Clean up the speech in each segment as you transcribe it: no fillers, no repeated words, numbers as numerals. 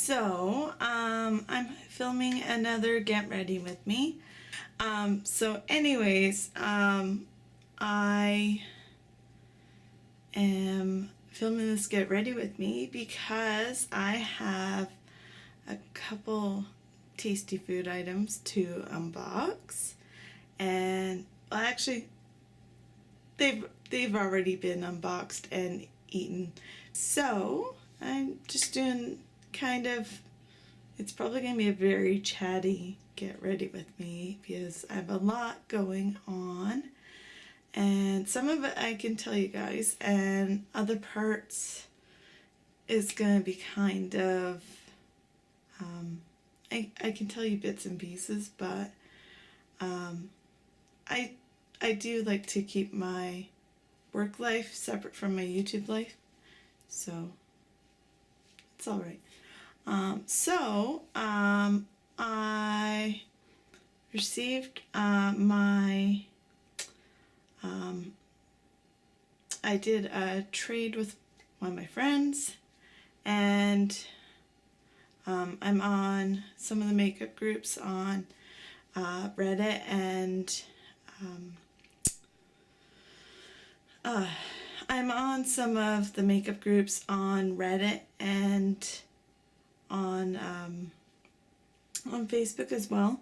I'm filming another Get Ready With Me. So anyways, I am filming this Get Ready With Me because I have a couple tasty food items to unbox. And, well, actually, they've already been unboxed and eaten. So I'm just doing kind of, it's probably going to be a very chatty Get Ready With Me because I have a lot going on, and some of it I can tell you guys, and other parts is going to be kind of, I can tell you bits and pieces, but I do like to keep my work life separate from my YouTube life, so it's all right. I received I did a trade with one of my friends, and I'm on some of the makeup groups on Reddit, and I'm on some of the makeup groups on Reddit and on Facebook as well,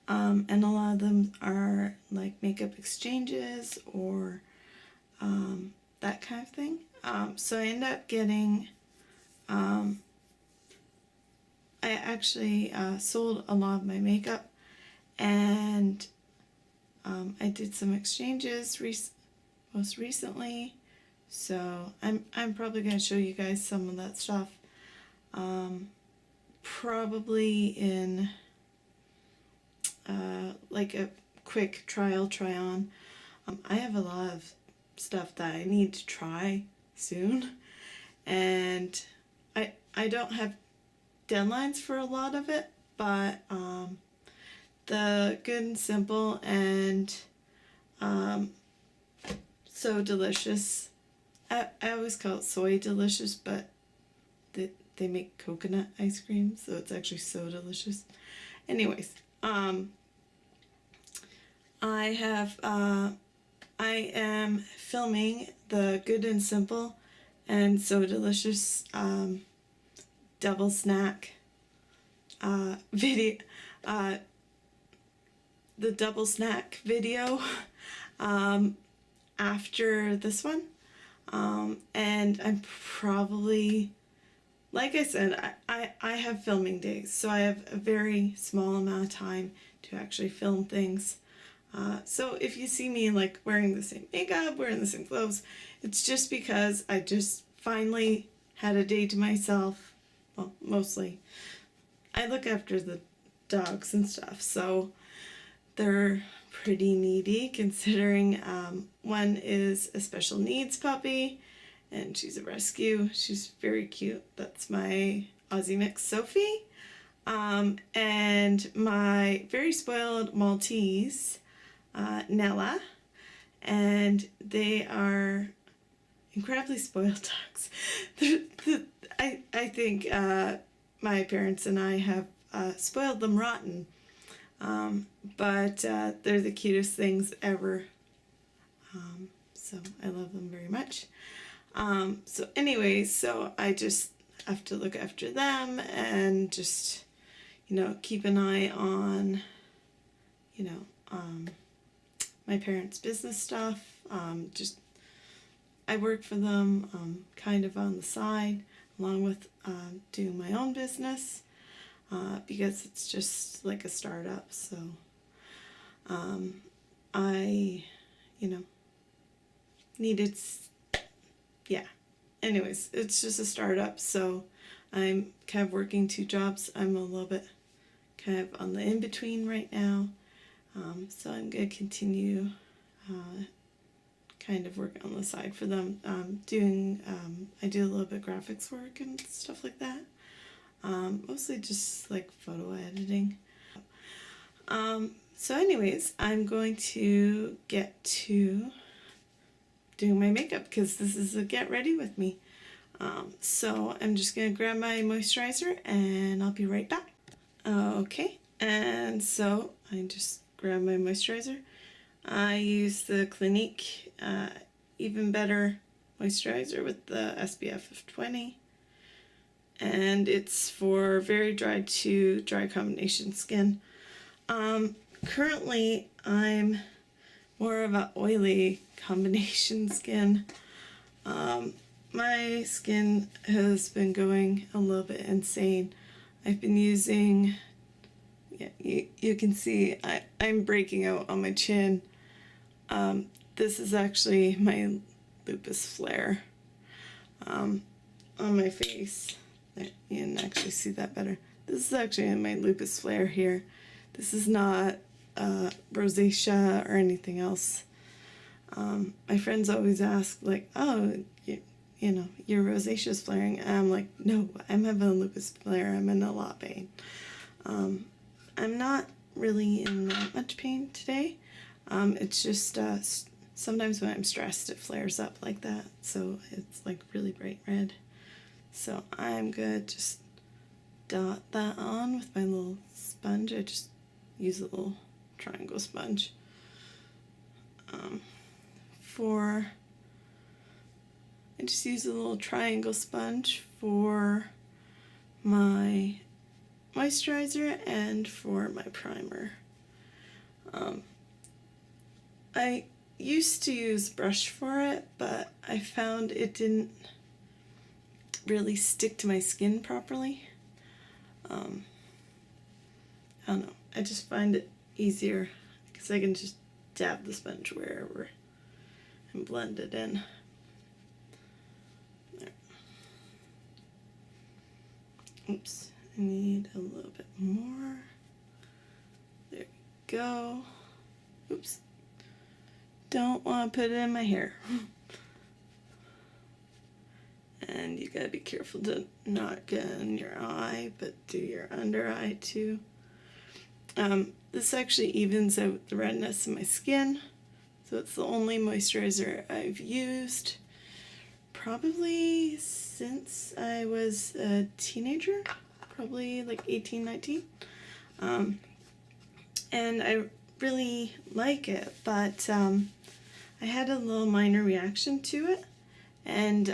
and a lot of them are like makeup exchanges or that kind of thing. So I end up getting, I actually sold a lot of my makeup, and I did some exchanges most recently, so I'm probably going to show you guys some of that stuff, probably in like a quick try on. I have a lot of stuff that I need to try soon, and I don't have deadlines for a lot of it, but the Good and Simple and So Delicious, I always call it Soy Delicious, but they make coconut ice cream, so it's actually So Delicious. Anyways, I am filming the Good and Simple and So Delicious double snack video, the double snack video after this one, and I'm probably, like I said, I have filming days, so I have a very small amount of time to actually film things. So if you see me like wearing the same makeup, wearing the same clothes, it's just because I just finally had a day to myself. Well, mostly. I look after the dogs and stuff, so they're pretty needy considering one is a special needs puppy and she's a rescue. She's very cute. That's my Aussie mix Sophie. And my very spoiled Maltese, Nella, and they are incredibly spoiled dogs. I think my parents and I have spoiled them rotten, but they're the cutest things ever, so I love them very much. So anyways, so I just have to look after them and just, keep an eye on, my parents' business stuff. I work for them kind of on the side, along with doing my own business, because it's just like a startup. So I, needed, yeah. Anyways, it's just a startup, so I'm kind of working two jobs. I'm a little bit kind of on the in-between right now. So I'm going to continue kind of work on the side for them. I do a little bit of graphics work and stuff like that. Mostly just like photo editing. So anyways, I'm going to get to doing my makeup because this is a Get Ready With Me. So I'm just going to grab my moisturizer and I'll be right back. Okay, and so I just grabbed my moisturizer. I use the Clinique Even Better moisturizer with the SPF of 20. And it's for very dry to dry combination skin. Currently, I'm more of an oily combination skin. My skin has been going a little bit insane. I've been using, you can see I'm breaking out on my chin. This is actually my lupus flare on my face. You can actually see that better. This is actually my lupus flare here. This is not rosacea or anything else. My friends always ask, like, oh, you know, your rosacea is flaring. And I'm like, no, I'm having a lupus flare. I'm in a lot of pain. I'm not really in that much pain today. It's just sometimes when I'm stressed, it flares up like that. So it's like really bright red. So I'm going to just dot that on with my little sponge. I just use a little triangle sponge. I just use a little triangle sponge for my moisturizer and for my primer. I used to use brush for it, but I found it didn't really stick to my skin properly. I don't know, I just find it easier because I can just dab the sponge wherever and blend it in. There. Oops, I need a little bit more. There we go. Oops, don't want to put it in my hair. And you gotta be careful to not get in your eye, but do your under eye too. This actually evens out the redness in my skin. So it's the only moisturizer I've used probably since I was a teenager, probably like 18, 19. And I really like it, but I had a little minor reaction to it. And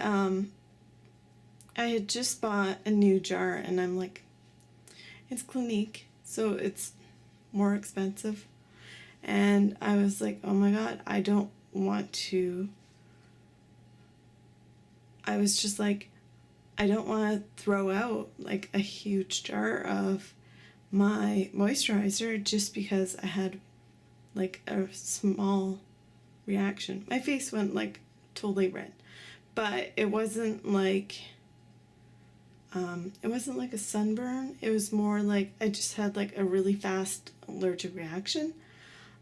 I had just bought a new jar, and I'm like, it's Clinique, so it's more expensive. And I was like, oh my god, I don't want to. I was just like, I don't want to throw out like a huge jar of my moisturizer just because I had like a small reaction. My face went like totally red, but it wasn't like a sunburn. It was more like I just had like a really fast allergic reaction.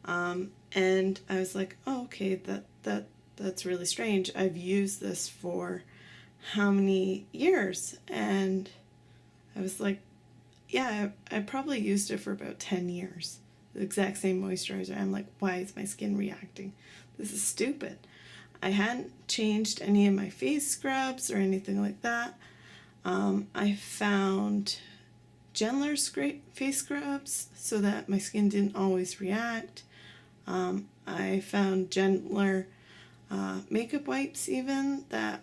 And I was like, oh, okay, that's really strange. I've used this for how many years? And I was like, yeah, I probably used it for about 10 years. The exact same moisturizer. I'm like, why is my skin reacting? This is stupid. I hadn't changed any of my face scrubs or anything like that. I found gentler face scrubs so that my skin didn't always react. I found gentler makeup wipes even that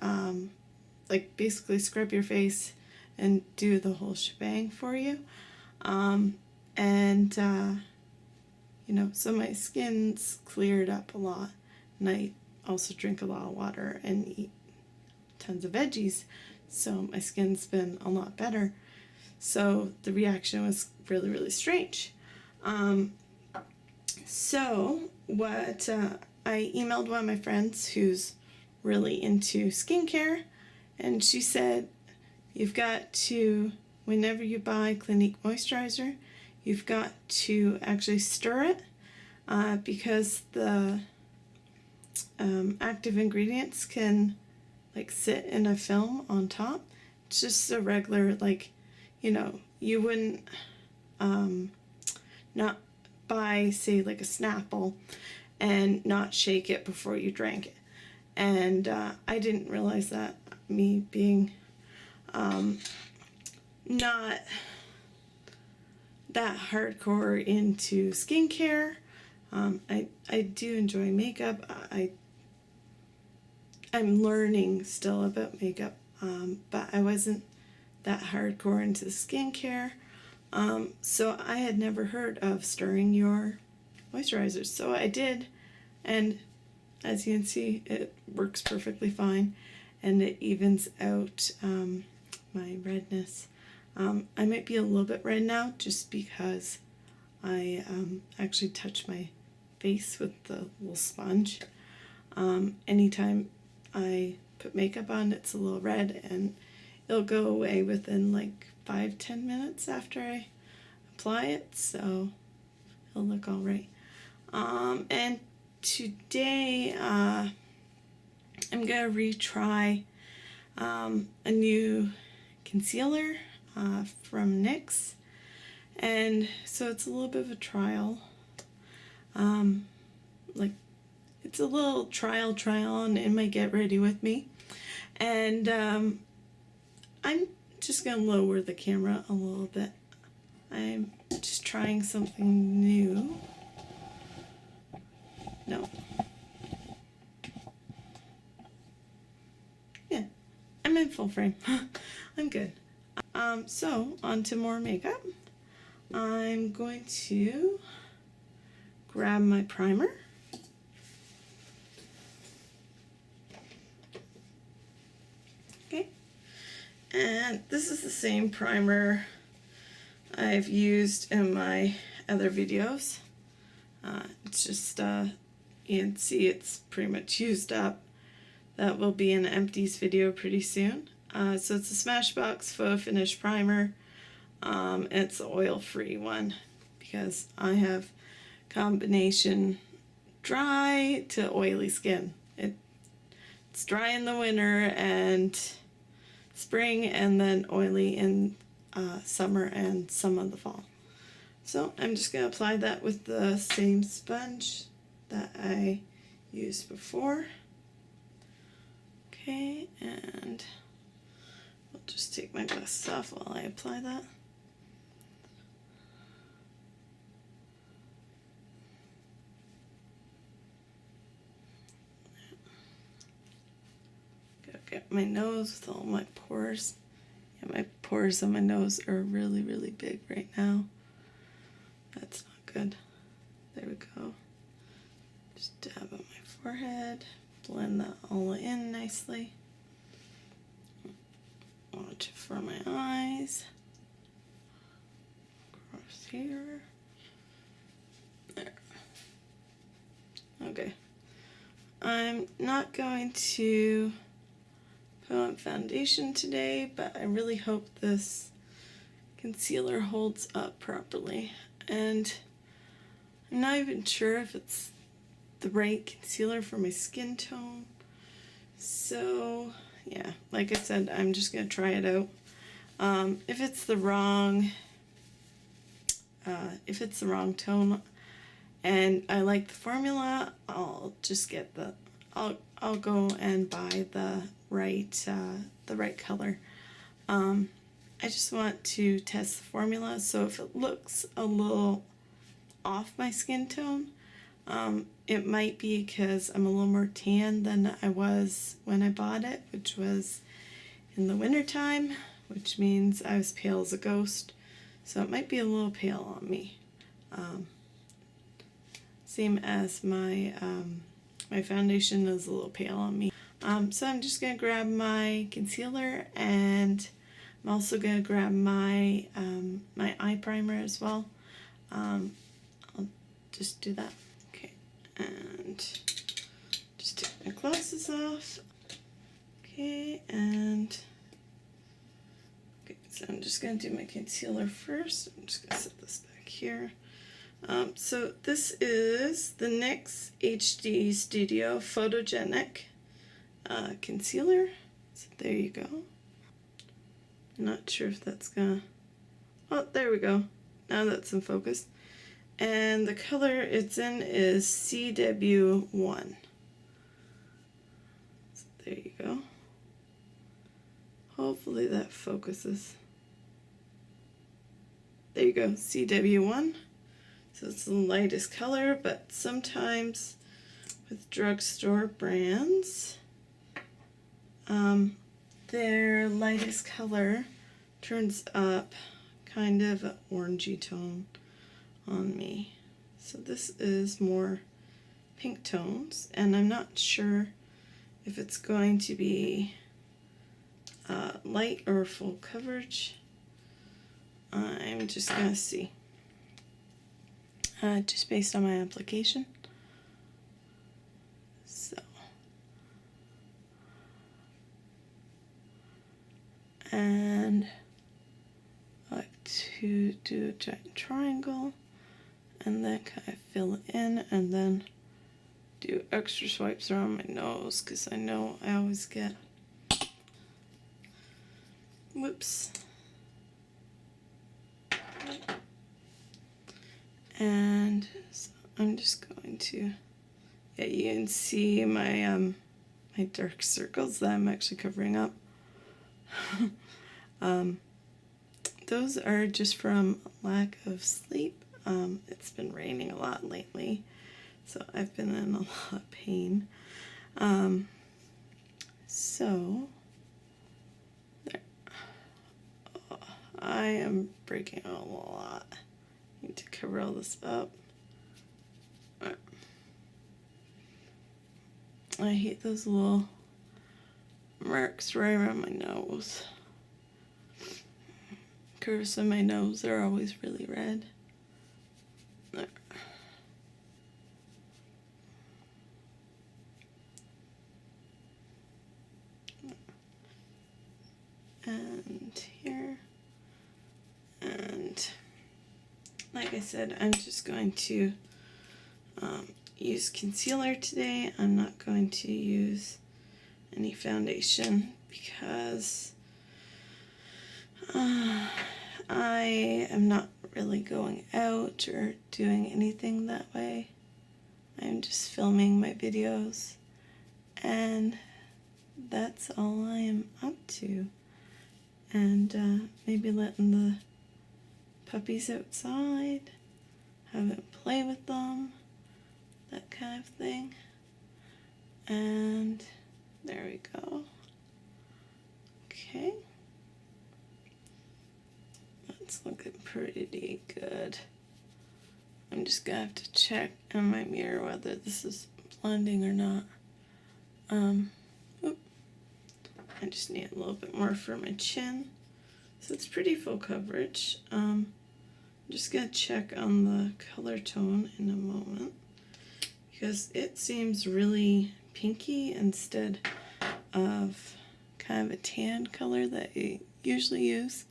like basically scrub your face and do the whole shebang for you. You know, so my skin's cleared up a lot, and I also drink a lot of water and eat tons of veggies, so my skin's been a lot better. So the reaction was really, really strange. So what I emailed one of my friends who's really into skincare, and she said, you've got to, whenever you buy Clinique moisturizer, you've got to actually stir it because the active ingredients can like sit in a film on top. It's just a regular, like, you know, you wouldn't not buy, say, like a Snapple and not shake it before you drank it. And I didn't realize that, me being not that hardcore into skincare. I do enjoy makeup. I'm learning still about makeup, but I wasn't that hardcore into skincare. So I had never heard of stirring your moisturizers. So I did, and as you can see, it works perfectly fine, and it evens out my redness. I might be a little bit red now just because I actually touched my face with the little sponge. Anytime I put makeup on, it's a little red, and it'll go away within like 5-10 minutes after I apply it, so it'll look all right. And today I'm gonna retry a new concealer from NYX, and so it's a little bit of a trial. Like, it's a little trial on. It might get ready with me, and I'm just gonna lower the camera a little bit. I'm just trying something new. No. Yeah, I'm in full frame. I'm good. So on to more makeup. I'm going to grab my primer. Okay. And this is the same primer I've used in my other videos. It's just, you can see it's pretty much used up. That will be an empties video pretty soon. So it's a Smashbox Faux Finish Primer. It's the oil-free one because I have combination dry to oily skin. It's dry in the winter and spring, and then oily in summer and some of the fall. So I'm just going to apply that with the same sponge that I used before. Okay, and I'll just take my glasses off while I apply that. Gotta get my nose with all my pores. Yeah, my pores on my nose are really, really big right now. That's not good. There we go. Just dab on my forehead. Blend that all in nicely. Watch it for my eyes. Across here. There. Okay. I'm not going to put on foundation today, but I really hope this concealer holds up properly. And I'm not even sure if it's the right concealer for my skin tone. So yeah, like I said, I'm just gonna try it out. If it's the wrong tone and I like the formula, I'll just get I'll go and buy the right color. I just want to test the formula, so if it looks a little off my skin tone, it might be because I'm a little more tan than I was when I bought it, which was in the winter time, which means I was pale as a ghost. So it might be a little pale on me. Same as my my foundation is a little pale on me. So I'm just gonna grab my concealer, and I'm also gonna grab my my eye primer as well. I'll just do that. Okay, and just take my glasses off. Okay, and okay, so I'm just gonna do my concealer first. I'm just gonna set this back here. So this is the NYX HD Studio Photogenic concealer. So there you go. Not sure if that's gonna, oh, there we go. Now that's in focus. And the color it's in is CW1. So there you go. Hopefully that focuses. There you go, CW1. So it's the lightest color, but sometimes with drugstore brands, their lightest color turns up kind of an orangey tone on me. So this is more pink tones, and I'm not sure if it's going to be light or full coverage. I'm just gonna see, just based on my application. So, and I like to do a giant triangle and then kind of fill it in, and then do extra swipes around my nose, because I know I always get, whoops. And so I'm just going to, yeah, you can see my my dark circles that I'm actually covering up. Those are just from lack of sleep. It's been raining a lot lately, so I've been in a lot of pain. So there. Oh, I am breaking out a lot. Need to cover all this up. I hate those little marks right around my nose. Curves in my nose are always really red. There. And here. And like I said, I'm just going to use concealer today. I'm not going to use any foundation because I am not really going out or doing anything that way. I'm just filming my videos, and that's all I am up to. And maybe letting the puppies outside, have them play with them, that kind of thing. And there we go. Okay. That's looking pretty good. I'm just gonna have to check in my mirror whether this is blending or not. I just need a little bit more for my chin. So it's pretty full coverage. I'm just gonna check on the color tone in a moment, because it seems really pinky instead of kind of a tan color that I usually use.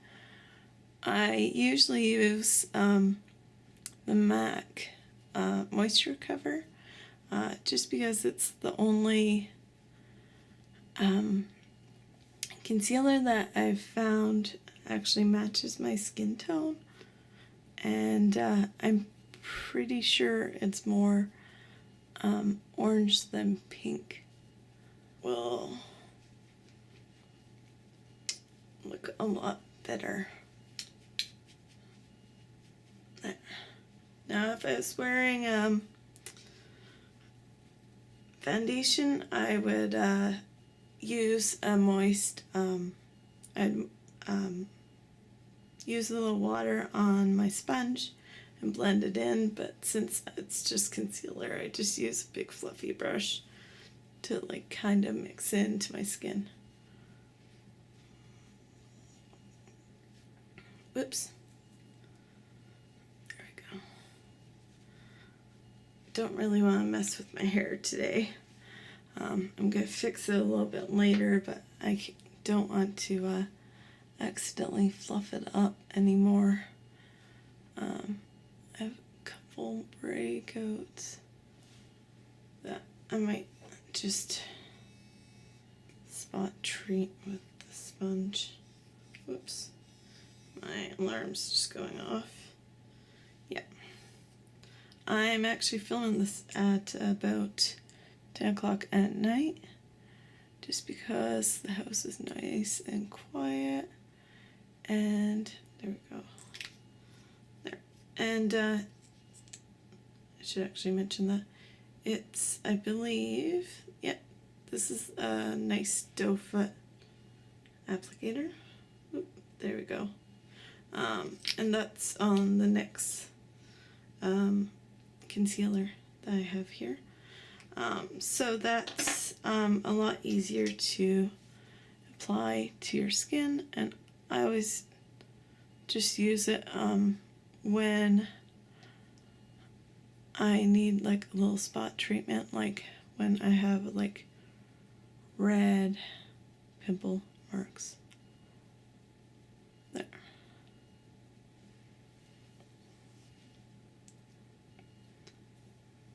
I usually use the MAC moisture cover, just because it's the only concealer that I've found actually matches my skin tone, and I'm pretty sure it's more orange than pink. Will look a lot better. There. Now if I was wearing foundation, I would use a moist, I'd use a little water on my sponge and blend it in, but since it's just concealer, I just use a big fluffy brush to like kind of mix it into my skin. Whoops. There we go. Don't really want to mess with my hair today. I'm going to fix it a little bit later, but I don't want to accidentally fluff it up anymore. I have a couple breakouts that I might just spot treat with the sponge. Whoops. My alarm's just going off. Yeah. I'm actually filming this at about 10 o'clock at night, just because the house is nice and quiet. And there we go. There. And I should actually mention that it's, I believe, yeah, this is a nice doe foot applicator. Oop, there we go. And that's on the NYX concealer that I have here. So that's a lot easier to apply to your skin, and I always just use it when I need like a little spot treatment, like when I have like red pimple marks. There.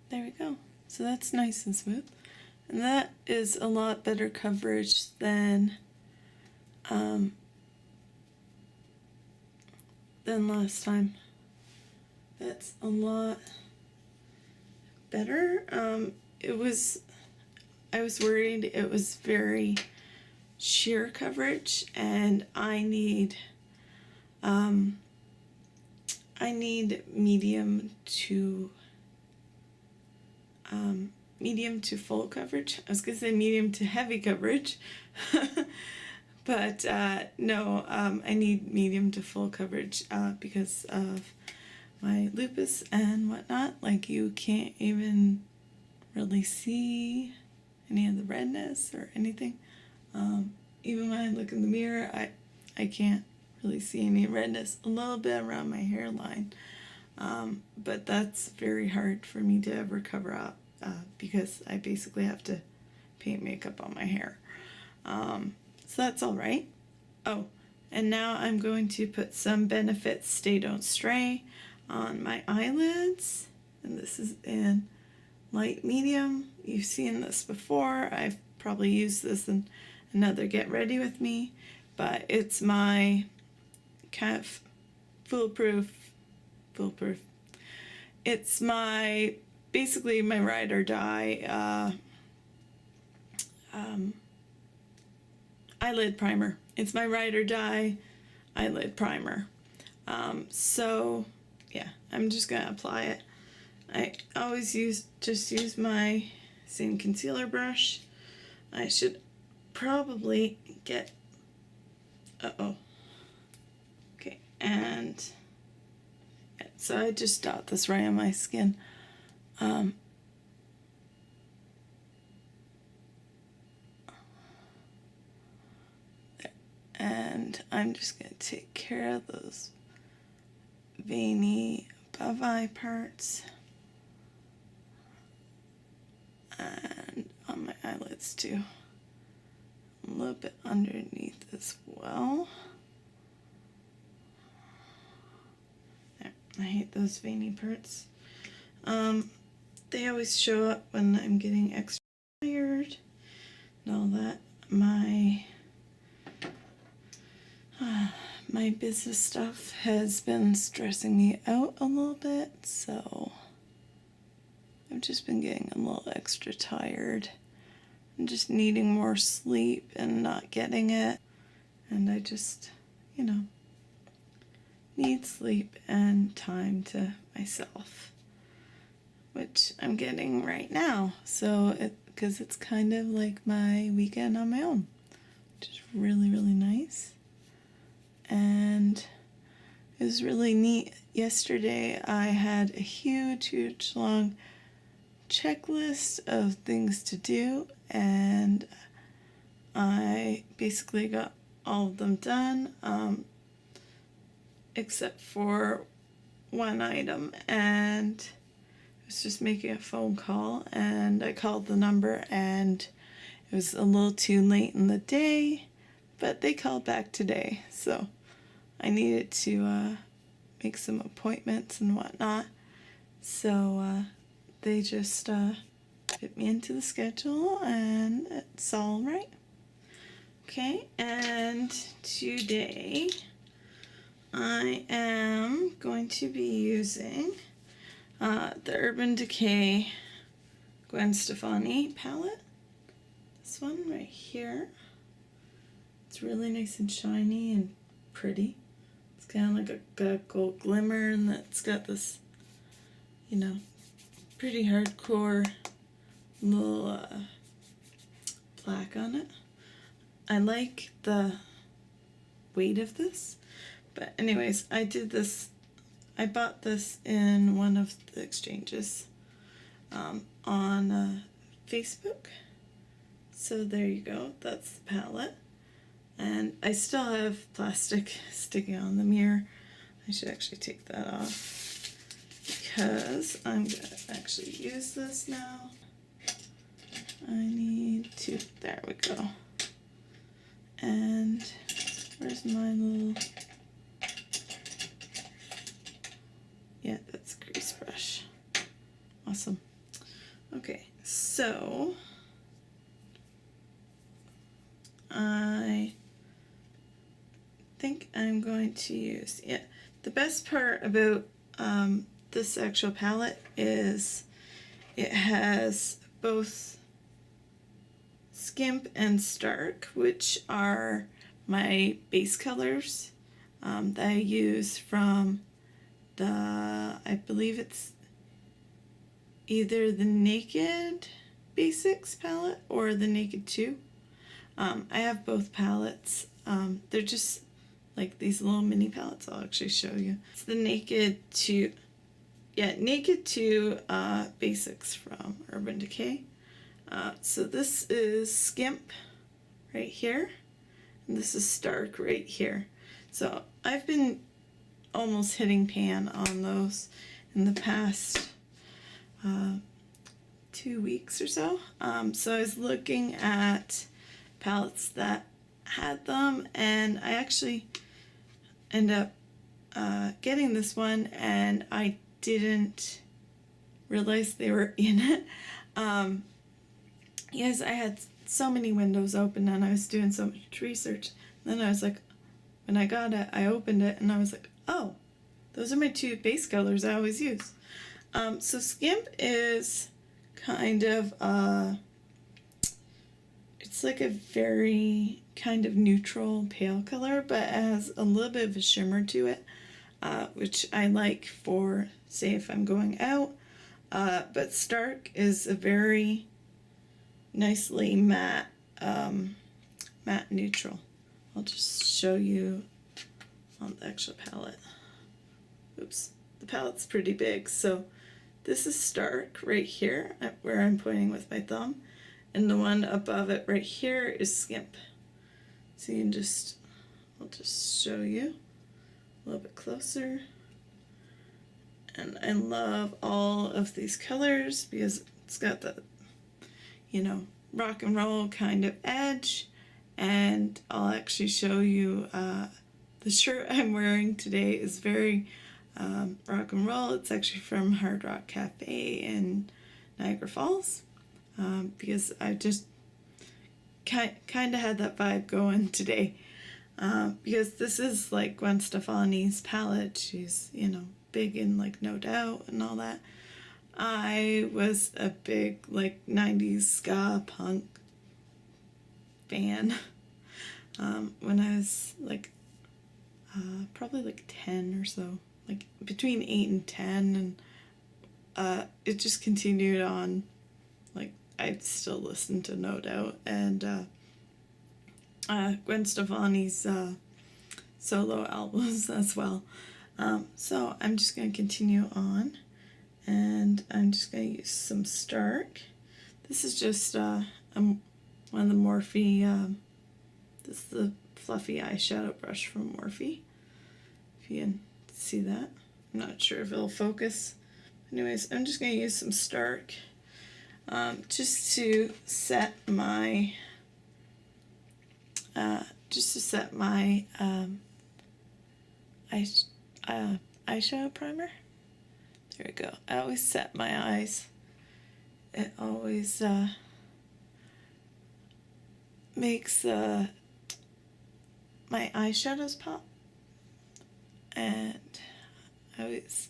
There we go. So that's nice and smooth. And that is a lot better coverage than last time. That's a lot better. I was worried it was very sheer coverage, and I need medium to full coverage. I was gonna say medium to heavy coverage, but no, I need medium to full coverage because of my lupus and whatnot. Like, you can't even really see any of the redness or anything. Even when I look in the mirror, I can't really see any redness. A little bit around my hairline, but that's very hard for me to ever cover up because I basically have to paint makeup on my hair. So that's all right. Oh, and now I'm going to put some Benefit Stay Don't Stray on my eyelids, and this is in light medium. You've seen this before. I've probably used this in another Get Ready With Me, but it's my kind of foolproof. It's my, basically my ride or die eyelid primer. It's my ride or die eyelid primer. So yeah, I'm just gonna apply it. I always just use my same concealer brush. I should probably get, okay, and yeah, so I just dot this right on my skin. And I'm just going to take care of those veiny above eye parts and on my eyelids too. A little bit underneath as well. There. I hate those veiny parts. They always show up when I'm getting extra tired and all that. My business stuff has been stressing me out a little bit, so I've just been getting a little extra tired and just needing more sleep and not getting it. And I just, need sleep and time to myself, which I'm getting right now. So because it's kind of like my weekend on my own, which is really, really nice. And it was really neat. Yesterday I had a huge long checklist of things to do, and I basically got all of them done, except for one item, and I was just making a phone call, and I called the number, and it was a little too late in the day, but they called back today, so I needed to make some appointments and whatnot. So they just fit me into the schedule, and it's all right. Okay, and today I am going to be using the Urban Decay Gwen Stefani palette. this one right here. It's really nice and shiny and pretty. It's kind of like a gold glimmer, and it's got this, you know, pretty hardcore little plaque on it. I like the weight of this, but anyways, I did this. I bought this in one of the exchanges on Facebook. So there you go. That's the palette. And I still have plastic sticking on the mirror. I should actually take that off because I'm going to actually use this now. I need to, there we go. And where's my little, yeah, that's a grease brush. Awesome. Okay, so I think I'm going to use, yeah, the best part about this actual palette is it has both Skimp and Stark, which are my base colors that I use from the, I believe it's either the Naked Basics palette or the Naked 2. I have both palettes. They're just like these little mini palettes. I'll actually show you. It's the Naked 2, yeah, Naked 2 Basics from Urban Decay. So this is Skimp right here, and this is Stark right here. So I've been almost hitting pan on those in the past 2 weeks or so. So I was looking at palettes that had them, and I actually ended up getting this one, and I didn't realize they were in it. Yes, I had so many windows open and I was doing so much research. And then I was like, when I got it, I opened it and I was like, oh, those are my two base colors I always use. So Skimp is kind of, it's like a very kind of neutral pale color, but it has a little bit of a shimmer to it, which I like for, say, if I'm going out. But Stark is a very nicely matte, matte neutral. I'll just show you on the actual palette. Oops, the palette's pretty big. So this is Stark right here, where I'm pointing with my thumb, and the one above it right here is Skimp. So you can just, I'll just show you a little bit closer. And I love all of these colors because it's got the, you know, rock and roll kind of edge. And I'll actually show you the shirt I'm wearing today is very rock and roll. It's actually from Hard Rock Cafe in Niagara Falls, because I just kind of had that vibe going today, because this is like Gwen Stefani's palette. She's, you know, big in like No Doubt and all that. I was a big like 90s ska punk fan when I was like probably like 10 or so, like between 8 and 10, and it just continued on. Like I still listen to No Doubt and Gwen Stefani's solo albums as well. So I'm just going to continue on, and I'm just going to use some Stark. This is just one of the Morphe, this is the fluffy eyeshadow brush from Morphe, if you can see that. I'm not sure if it'll focus. Anyways, I'm just going to use some Stark just to set my eyeshadow primer. There we go. I always set my eyes. It always makes my eyeshadows pop, and I always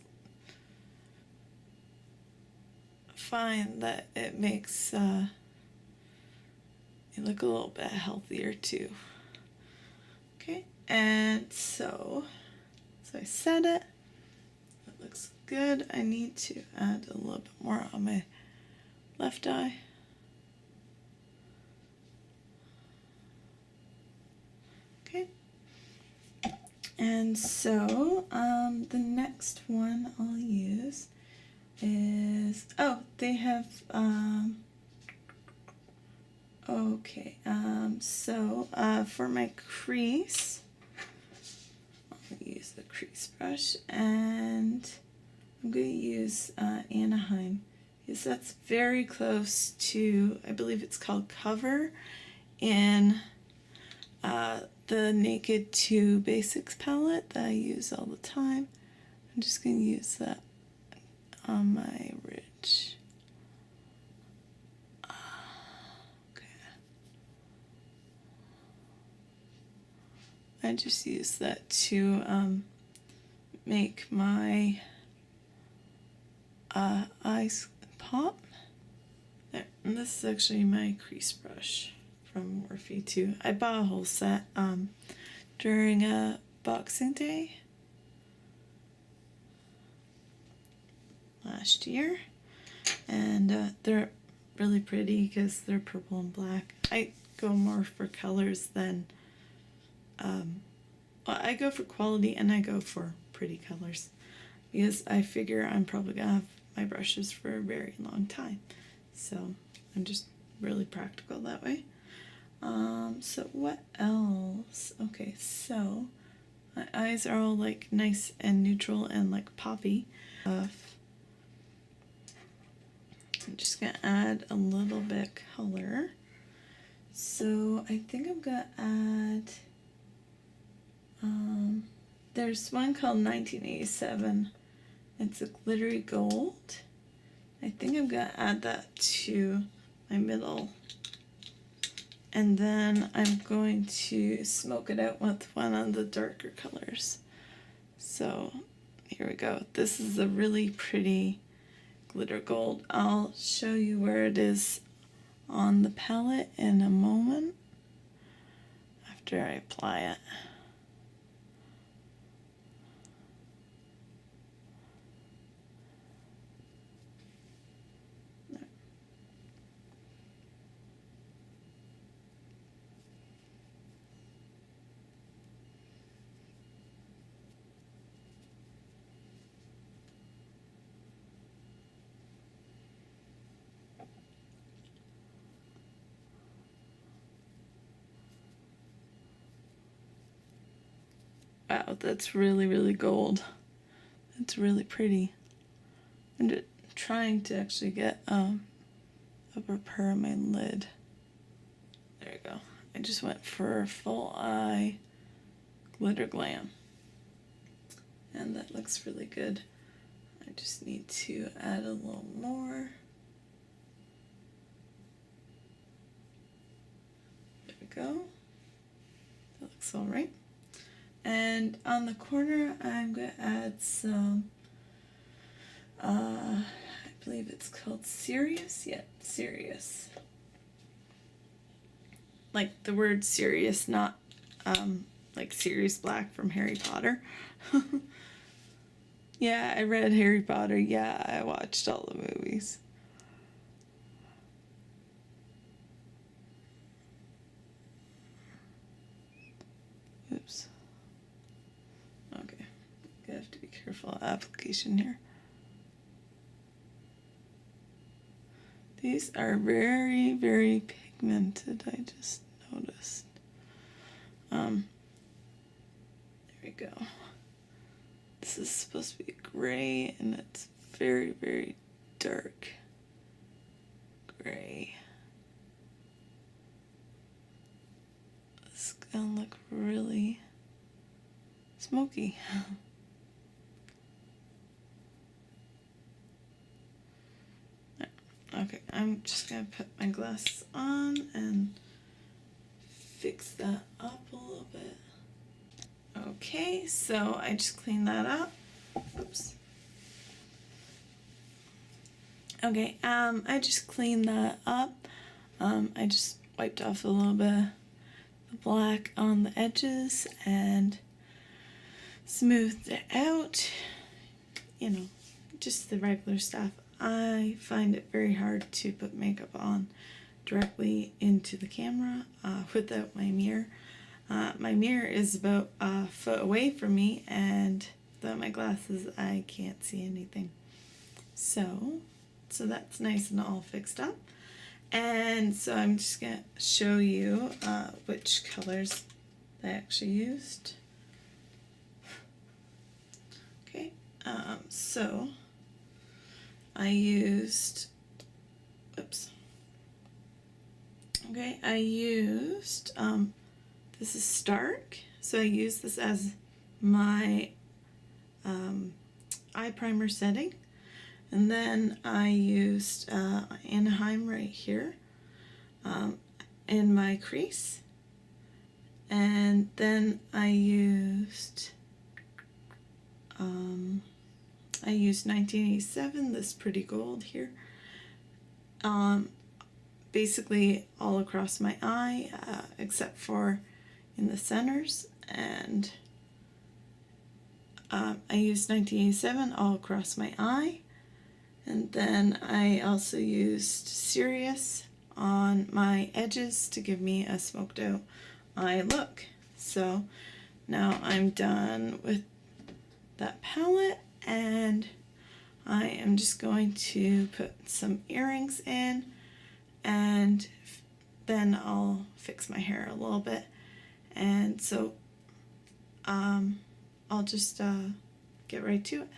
find that it makes they look a little bit healthier too. Okay, and so I set it. It looks good. I need to add a little bit more on my left eye. Okay. And so the next one I'll use is, oh, they have, okay, so for my crease, I'll use the crease brush, and I'm going to use Anaheim, because that's very close to, I believe it's called Cover in the Naked 2 Basics palette that I use all the time. I'm just going to use that on my ridge. Okay. I just use that to make my eyes pop. There. And this is actually my crease brush from Morphe too. I bought a whole set during a Boxing Day last year, and they're really pretty because they're purple and black. I go more for colors than well, I go for quality and I go for pretty colors because I figure I'm probably gonna have my brushes for a very long time, so I'm just really practical that way. So what else? Okay, so my eyes are all like nice and neutral and like poppy. I'm just gonna add a little bit color. So I think I'm gonna add, there's one called 1987. It's a glittery gold. I think I'm gonna add that to my middle. And then I'm going to smoke it out with one of the darker colors. So here we go. This is a really pretty glitter gold. I'll show you where it is on the palette in a moment after I apply it. Wow, that's really, really gold. It's really pretty. I'm just trying to actually get upper part of my lid. There you go. I just went for a full eye glitter glam. And that looks really good. I just need to add a little more. There we go. That looks all right. And on the corner, I'm going to add some, I believe it's called Serious. Yeah, Serious. Like the word serious, not like Sirius Black from Harry Potter. Yeah, I read Harry Potter. Yeah, I watched all the movies. Oops. Okay, I have to be careful application here. These are very, very pigmented, I just noticed. There we go. This is supposed to be gray, and it's very, very dark gray. This is gonna look really smoky. Okay, I'm just gonna put my glasses on and fix that up a little bit. Okay, so I just cleaned that up. Oops. Okay, I just cleaned that up. I just wiped off a little bit of the black on the edges and smoothed it out. You know, just the regular stuff. I find it very hard to put makeup on directly into the camera without my mirror. My mirror is about a foot away from me, and without my glasses I can't see anything. So that's nice and all fixed up. And so I'm just going to show you which colors I actually used. Okay, so I used, I used, this is Stark, so I used this as my eye primer setting. And then I used Anaheim right here in my crease. And then I used 1987, this pretty gold here. Basically all across my eye, except for in the centers. And I used 1987 all across my eye. And then I also used Sirius on my edges to give me a smoked out eye look. So now I'm done with that palette, and I am just going to put some earrings in, and then I'll fix my hair a little bit. And so I'll just get right to it.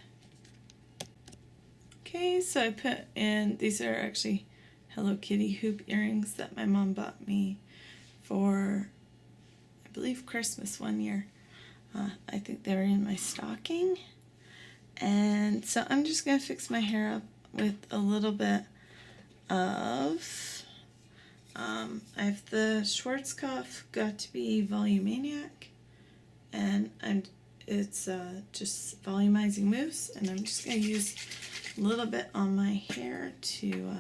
Okay, so I put in, these are actually Hello Kitty hoop earrings that my mom bought me for, I believe, Christmas one year. I think they were in my stocking. And so I'm just going to fix my hair up with a little bit of, I have the Schwarzkopf Got to Be Volumaniac, and it's just volumizing mousse, and I'm just going to use a little bit on my hair to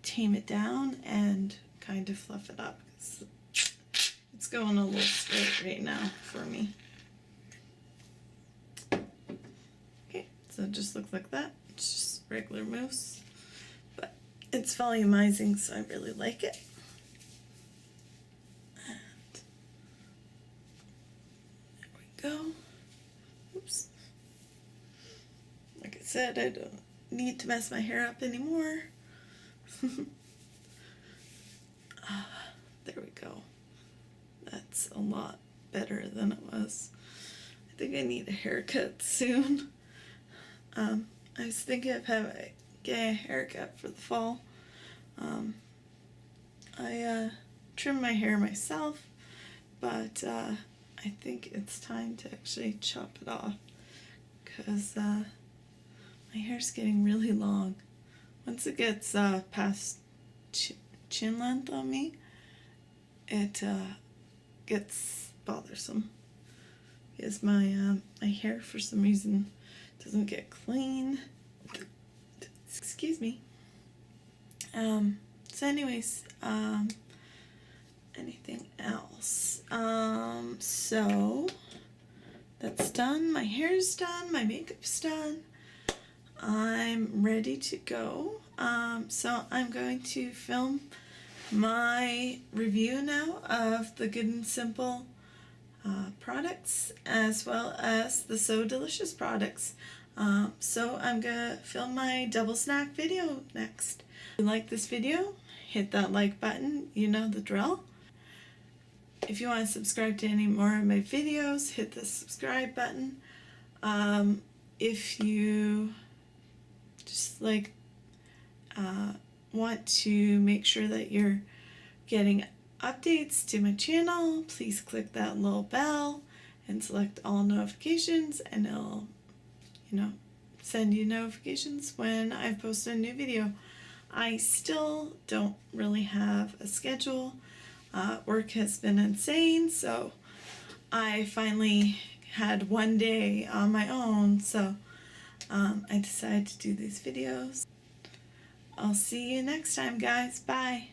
tame it down and kind of fluff it up. It's going a little straight right now for me. Okay, so it just looks like that. It's just regular mousse, but it's volumizing, so I really like it. And there we go. Oops. Like I said, I don't need to mess my hair up anymore. There we go. That's a lot better than it was. I think I need a haircut soon. I was thinking of getting a haircut for the fall. I trim my hair myself, but I think it's time to actually chop it off, because my hair's getting really long. Once it gets past chin length on me, it gets bothersome, because my hair for some reason doesn't get clean. Excuse me. So anyways, anything else? So that's done. My hair's done. My makeup's done. I'm ready to go. So I'm going to film my review now of the Good and Simple products, as well as the So Delicious products. So I'm gonna film my double snack video next. If you like this video, hit that like button, you know the drill. If you want to subscribe to any more of my videos, hit the subscribe button. If you just want to make sure that you're getting updates to my channel, please click that little bell and select all notifications, and it'll, send you notifications when I post a new video. I still don't really have a schedule. Work has been insane, so I finally had one day on my own, so I decided to do these videos. I'll see you next time, guys. Bye.